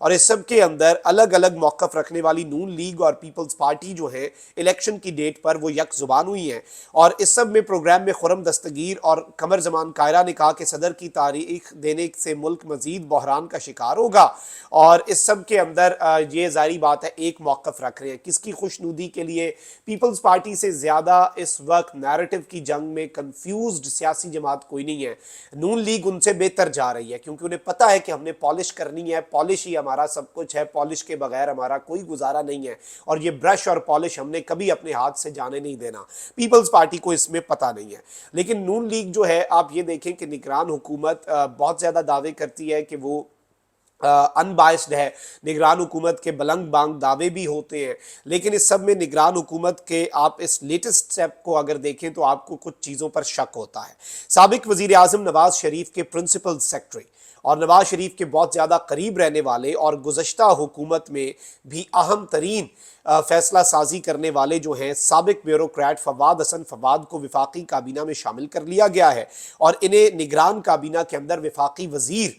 اور اس سب کے اندر الگ الگ موقف رکھنے والی نون لیگ اور پیپلز پارٹی جو ہے الیکشن کی ڈیٹ پر وہ یک زبان ہوئی ہیں، اور اس سب میں پروگرام میں خرم دستگیر اور قمر زمان قاہرہ نے کہا کہ صدر کی تاریخ دینے سے ملک مزید بحران کا شکار ہوگا، اور اس سب کے اندر یہ ظاہری بات ہے ایک موقف رکھ رہے ہیں کس کی خوشنودی کے لیے۔ پیپلز پارٹی سے زیادہ اس وقت نیریٹو کی جنگ میں کنفیوزڈ سیاسی جماعت کوئی نہیں ہے، نون لیگ ان سے بہتر جا رہی ہے کیونکہ انہیں پتہ ہے کہ ہم نے پالش کرنی ہے، پالش ہی ہمارا سب کچھ ہے، پالش کے بغیر ہمارا کوئی گزارا نہیں ہے، اور یہ برش اور پالش ہم نے کبھی اپنے ہاتھ سے جانے نہیں دینا۔ پیپلز پارٹی کو اس میں پتہ نہیں ہے، لیکن نون لیگ جو ہے آپ یہ دیکھیں کہ نگران حکومت بہت زیادہ دعوے کرتی ہے کہ وہ ان بائسڈ ہے، نگران حکومت کے بلنگ بانگ دعوے بھی ہوتے ہیں، لیکن اس سب میں نگران حکومت کے آپ اس لیٹسٹ سٹیپ کو اگر دیکھیں تو آپ کو کچھ چیزوں پر شک ہوتا ہے۔ سابق وزیر اعظم نواز شریف کے پرنسپل سیکرٹری اور نواز شریف کے بہت زیادہ قریب رہنے والے اور گزشتہ حکومت میں بھی اہم ترین فیصلہ سازی کرنے والے جو ہیں سابق بیوروکریٹ فواد حسن فواد کو وفاقی کابینہ میں شامل کر لیا گیا ہے، اور انہیں نگران کابینہ کے اندر وفاقی وزیر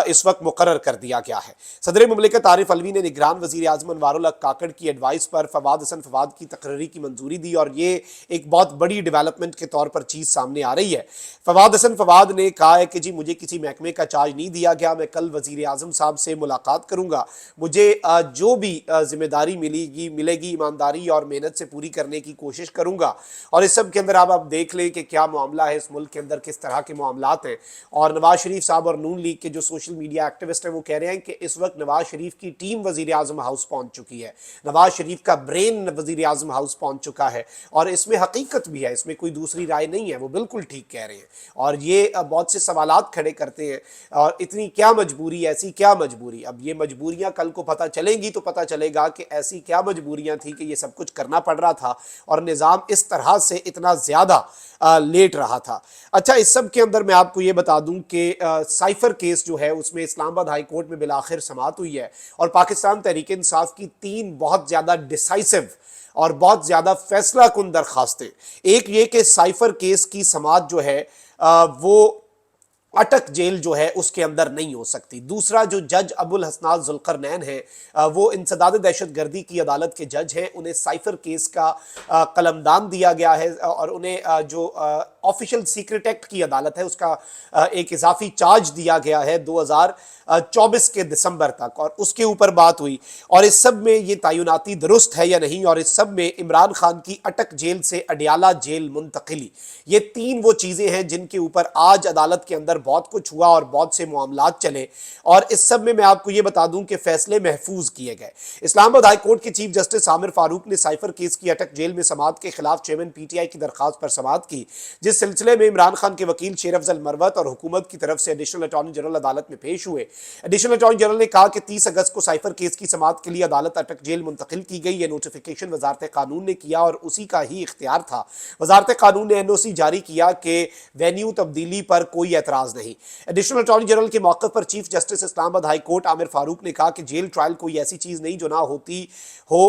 اس وقت مقرر کر دیا گیا ہے۔ صدر مملکت عارف الوی نے نگران وزیر اعظم انوار الحق کاکڑ کی ایڈوائس پر فواد حسن فواد کی تقرری کی منظوری دی، اور یہ ایک بہت بڑی ڈیولپمنٹ کے طور پر چیز سامنے آ رہی ہے۔ فواد حسن فواد نے کہا ہے کہ جی مجھے کسی محکمے کا چارج نہیں دیا گیا، میں کل وزیر اعظم صاحب سے ملاقات کروں گا، مجھے جو بھی ذمہ داری ملے گی ایمانداری اور محنت سے پوری کرنے کی کوشش کروں گا۔ اور اس سب کے اندر آپ دیکھ لیں کہ کیا معاملہ ہے اس ملک کے اندر، کس طرح کے معاملات ہیں، اور نواز شریف صاحب اور نون لیگ کے جو سوشل میڈیا ایکٹیوسٹ ہیں وہ کہہ رہے ہیں کہ اس وقت نواز شریف کی ٹیم وزیر اعظم ہاؤس پہنچ چکی ہے، نواز شریف کا برین وزیر اعظم ہاؤس پہنچ چکا ہے، اور اس میں حقیقت بھی ہے، اس میں کوئی دوسری رائے نہیں ہے، وہ بالکل ٹھیک کہہ رہے ہیں، اور یہ بہت سے سوالات کھڑے کرتے ہیں، اور اتنی کیا مجبوری، ایسی کیا مجبوری؟ اب یہ مجبوریاں کل کو پتہ چلیں گی تو پتہ چلے گا کہ ایسی کیا مجبوریاں تھیں کہ یہ سب کچھ کرنا پڑ رہا تھا، اور نظام اس طرح سے اتنا زیادہ لیٹ رہا تھا۔ اچھا، اس سب کے اندر میں آپ کو یہ بتا دوں کہ سائفر کیس جو ہے اس میں اسلام آباد ہائی کورٹ میں بالآخر سماعت ہوئی ہے، اور پاکستان تحریک انصاف کی 3 بہت زیادہ ڈیسائسو اور بہت زیادہ فیصلہ کن درخواستیں۔ ایک یہ کہ سائفر کیس کی سماعت جو ہے وہ اٹک جیل جو ہے اس کے اندر نہیں ہو سکتی۔ دوسرا، جو جج ابو الحسنات ذوالقرنین ہیں وہ انسداد دہشت گردی کی عدالت کے جج ہیں، انہیں سائفر کیس کا قلمدان دیا گیا ہے، اور انہیں جو آفیشل سیکرٹ ایکٹ کی عدالت ہے اس کا ایک اضافی چارج دیا گیا ہے 2024 کے دسمبر تک، اور اس کے اوپر بات ہوئی، اور اس سب میں یہ تعیناتی درست ہے یا نہیں، اور اس سب میں عمران خان کی اٹک جیل سے اڈیالہ جیل منتقلی، یہ 3 وہ چیزیں ہیں جن کے اوپر آج عدالت کے اندر بہت کچھ ہوا اور بہت سے معاملات چلے، اور اس سب میں آپ کو یہ بتا دوں کہ فیصلے محفوظ کیے گئے۔ اسلام آباد ہائی کورٹ کے چیف جسٹس عامر فاروق نے سائفر کیس کی اٹک جیل میں سماعت کے خلاف چیئرمین پی ٹی آئی کی درخواست پر سماعت کی، جس سلسلے میں عمران خان کے وکیل شیر افضل مروت اور حکومت کی طرف سے ایڈیشنل اٹارنی جنرل عدالت میں پیش ہوئے۔ ایڈیشنل اٹارنی جنرل نے کہا کہ 30 اگست کو سائفر کیس کی سماعت کے لیے عدالت اٹک جیل منتقل کی گئی، یہ نوٹیفیکیشن وزارت قانون نے کیا اور اسی کا ہی اختیار تھا۔ وزارت قانون نے NOC جاری کیا کہ وینیو تبدیلی پر کوئی اعتراض نہیں۔ ایڈیشنل اٹارنی جنرل کے موقف پر چیف جسٹس اسلام آباد ہائی کورٹ عامر فاروق نے کہا کہ جیل ٹرائل کوئی ایسی چیز نہیں جو نہ ہوتی ہو،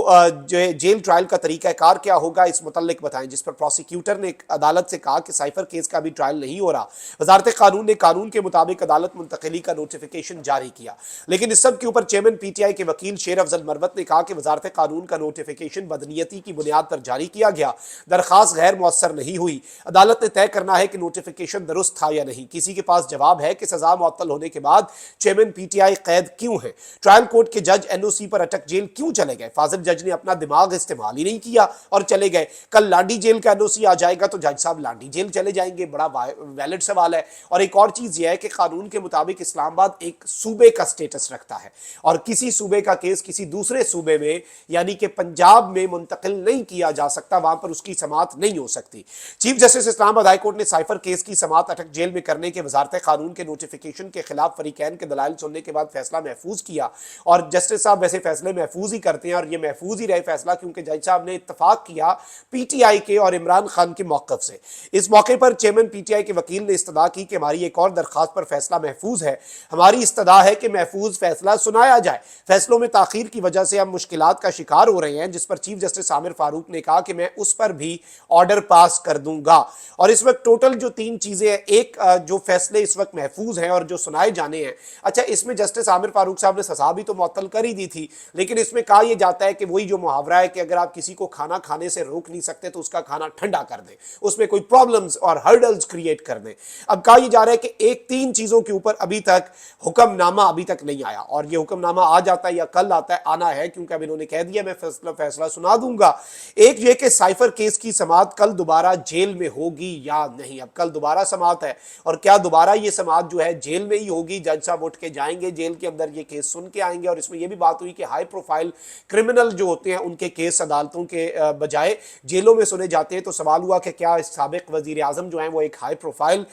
جیل ٹرائل کا طریقہ کار کیا ہوگا اس متعلق بتائیں، جس پر پروسیکیوٹر نے عدالت سے کہا کہ سائفر کیس کا بھی ٹرائل نہیں ہو رہا۔ وزارت قانون نے قانون کے مطابق عدالت منتقلی کا نوٹیفیکیشن جاری کیا، لیکن اس سب کے اوپر چیئرمین پی ٹی آئی کے وکیل شیر افضل مروت نے کہا کہ وزارت قانون کا نوٹیفیکیشن بدنیتی کی بنیاد پر جاری کیا گیا، درخواست غیر مؤثر نہیں ہوئی، عدالت نے طے کرنا ہے کہ نوٹیفیکیشن درست تھا یا نہیں۔ کسی کے پاس جواب ہے کہ سزا معطل ہونے کے بعد چیئرمین پی ٹی آئی قید کیوں ہے؟ ٹرائل کورٹ کے جج NOC پر اٹک جیل کیوں چلے گئے؟ فاضل جج نے اپنا دماغ استعمال ہی نہیں کیا اور چلے گئے۔ کل لانڈی جیل کا NOC آ جائے گا تو جج صاحب لانڈی جیل چلے جائیں گے، بڑا ویلڈ سوال ہے۔ اور ایک اور چیز یہ ہے کہ قانون کے مطابق اسلام آباد ایک صوبے کا سٹیٹس رکھتا ہے، اور کسی صوبے کا کیس کسی دوسرے صوبے میں یعنی کہ پنجاب میں منتقل نہیں کیا جا سکتا، وہاں پر اس کی سماعت نہیں ہو سکتی۔ چیف جسٹس اسلام آباد ہائی کورٹ نے سائفر کیس کی سماعت اٹک جیل میں کرنے کے وزارت قانون کے نوٹیفیکیشن کے خلاف فریقین کے دلائل سننے کے بعد فیصلہ محفوظ کیا، اور جسٹس صاحب ویسے فیصلے محفوظ ہی کرتے ہیں، اور یہ محفوظ ہی رہے فیصلہ کیونکہ جج صاحب نے اتفاق کیا پی ٹی آئی کے اور عمران خان کے موقف سے۔ اس موقع پر چیئرمین پی ٹی آئی کے وکیل نے استدعا کی کہ ہماری ایک اور درخواست پر فیصلہ محفوظ ہے، ہماری استدعا ہے کہ محفوظ فیصلہ سنایا جائے، فیصلوں میں تاخیر کی وجہ سے ہم مشکلات کا شکار ہو رہے ہیں، جس پر چیف جسٹس عامر فاروق نے کہا کہ میں اس پر بھی آرڈر پاس کر دوں گا۔ اور اس وقت ٹوٹل جو 3 چیزیں ہیں، ایک جو فیصلے اس وقت محفوظ ہیں اور جو سنائے جانے ہیں، اچھا اس میں جسٹس عامر فاروق صاحب نے سزا بھی تو معطل کر ہی دی تھی، لیکن اس میں کہا یہ جاتا ہے کہ وہی جو محاورہ ہے کہ اگر آپ کسی کو کھانا کھانے سے روک نہیں سکتے تو اس کا کھانا ٹھنڈا کر دیں، اس میں کوئی پرابلمز اور ہرڈلز کریٹ کر دیں۔ اب کہا یہ جا رہا ہے کہ 3 چیزوں کے اوپر ابھی تک حکم نامہ ابھی تک نہیں آیا، اور یہ حکم نامہ آ جاتا ہے یا کل آتا ہے، آنا ہے کیونکہ اب انہوں نے کہہ دیا میں فیصلہ سنا دوں گا۔ ایک یہ کہ سائفر کیس کی سماعت کل دوبارہ جیل میں ہوگی یا نہیں، اب کل دوبارہ سماعت ہے، اور کیا دوبارہ یہ سماعت جو ہے جیل میں ہی ہوگی، جج صاحب اٹھ کے جائیں گے جیل کے اندر یہ کیس سن کے آئیں گے۔ اور اس میں یہ بھی بات ہوئی کہ ہائی پروفائل کرمنل جو ہوتے ہیں ان کے کیس عدالتوں کے بجائے جیلوں میں سنے جاتے ہیں، تو سوال ہوا کہ کیا سابق وزیر اعظم جو ہیں وہ ایک ہائی پروفائل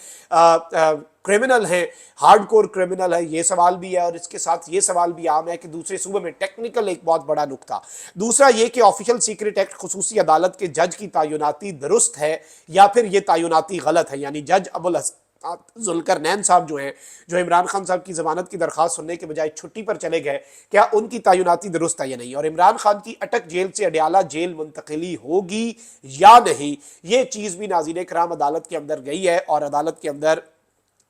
کرمنل ہیں، ہارڈ کور کرمنل ہے، یہ سوال بھی ہے۔ اور اس کے ساتھ یہ سوال بھی عام ہے کہ دوسرے صوبے میں ٹیکنیکل ایک بہت بڑا نکتہ دوسرا یہ کہ آفیشل سیکرٹ ایکٹ خصوصی عدالت کے جج کی تعیناتی درست ہے یا پھر یہ تعیناتی غلط ہے، یعنی جج ذوالقرنین صاحب جو ہیں، جو عمران خان صاحب کی ضمانت کی درخواست سننے کے بجائے چھٹی پر چلے گئے، کیا ان کی تعیناتی درست ہے یا نہیں، اور عمران خان کی اٹک جیل سے اڈیالہ جیل منتقلی ہوگی یا نہیں، یہ چیز بھی ناظرین کرام عدالت کے اندر گئی ہے، اور عدالت کے اندر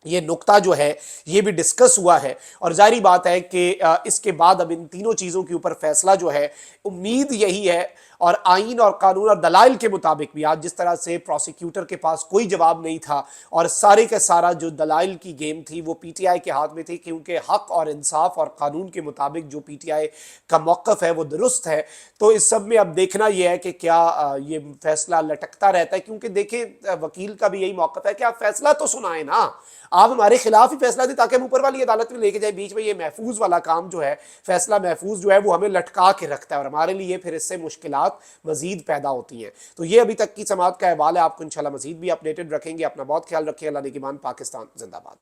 یہ نقطہ جو ہے یہ بھی ڈسکس ہوا ہے۔ اور ظاہری بات ہے کہ اس کے بعد اب ان تینوں چیزوں کے اوپر فیصلہ جو ہے، امید یہی ہے، اور آئین اور قانون اور دلائل کے مطابق بھی، آج جس طرح سے پروسیکیوٹر کے پاس کوئی جواب نہیں تھا اور سارے کا سارا جو دلائل کی گیم تھی وہ پی ٹی آئی کے ہاتھ میں تھی، کیونکہ حق اور انصاف اور قانون کے مطابق جو پی ٹی آئی کا موقف ہے وہ درست ہے، تو اس سب میں اب دیکھنا یہ ہے کہ کیا یہ فیصلہ لٹکتا رہتا ہے، کیونکہ دیکھیں وکیل کا بھی یہی موقف ہے کہ آپ فیصلہ تو سنائیں نا، آپ ہمارے خلاف ہی فیصلہ دیں تاکہ ہم اوپر والی عدالت میں لے کے جائیں، بیچ میں یہ محفوظ والا کام جو ہے، فیصلہ محفوظ جو ہے وہ ہمیں لٹکا کے رکھتا ہے، اور ہمارے لیے پھر اس سے مشکلات مزید پیدا ہوتی ہیں۔ تو یہ ابھی تک کی سماعت کا احوال ہے، آپ کو انشاءاللہ مزید بھی اپڈیٹڈ رکھیں گے۔ اپنا بہت خیال رکھیں، اللہ نگہبان، پاکستان زندہ باد۔